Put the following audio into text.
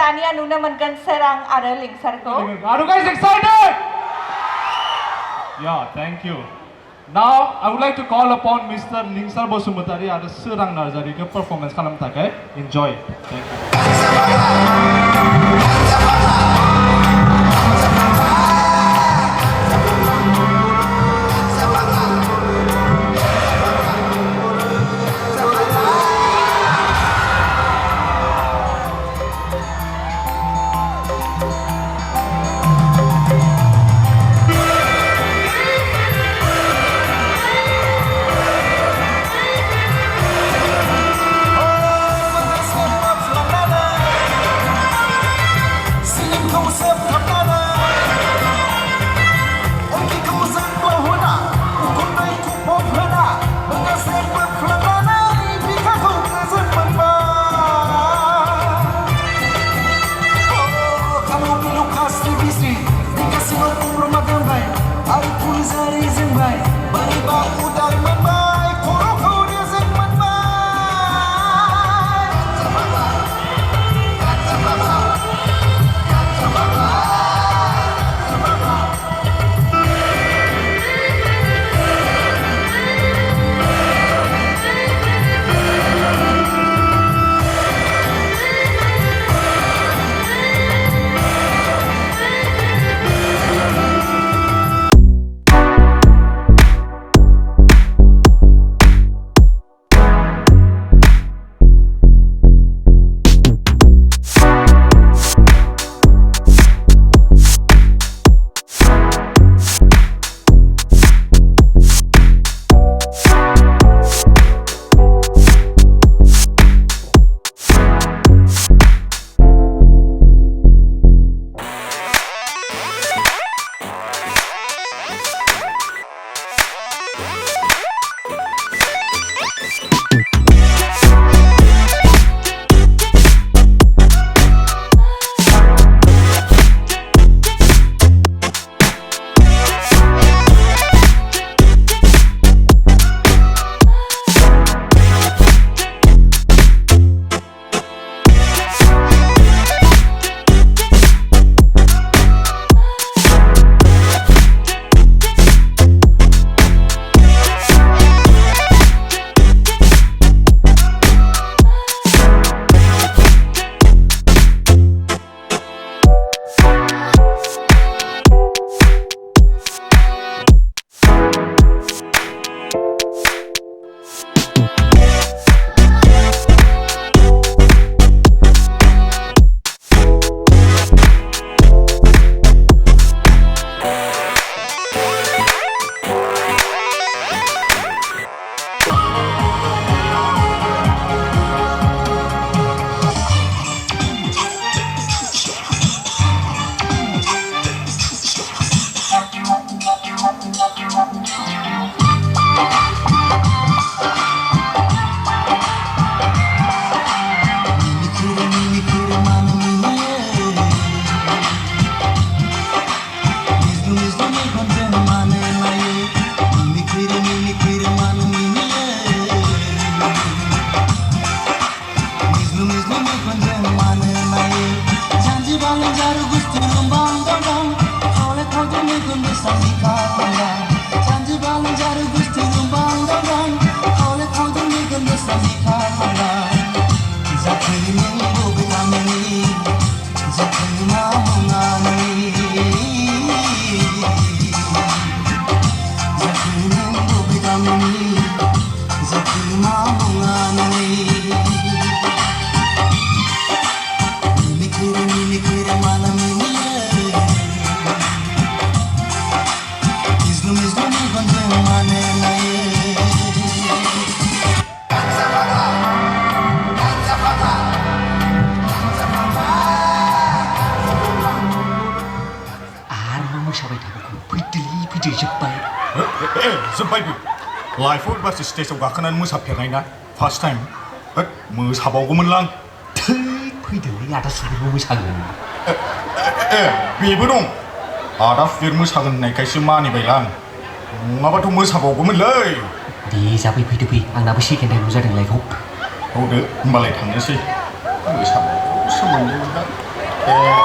दानिया नुनो मोनगोन सोरां आरो लिंसारखौ। Are you guys excited? Yeah, thank you. Now I would like to call upon Mr. LINGSHAR BASUMATARY आरो SWRANG नार्जारिखौ परफॉर्मेंस खालामनो थाखाय enjoy. Thank you. लाइफआव बासो स्टेजआव गाखोनानै मोसाफेरनाय ना फार्स्ट टाइम मोसाबावगौमोनलां फैदोंलै आदा सुबिरबो मोसागोन बेबो दं आदा सुबिर मोसागोन होननायखायसो मानिबायलां नङाबाथ' मोसाबावगौमोनलै दे जाबाय फैदो फै आंनाबो सेकेन्ड टाइम जादों लाइफआव हौदो होमबालाय थांनोसै मोसाबावगौसो मोनदों ए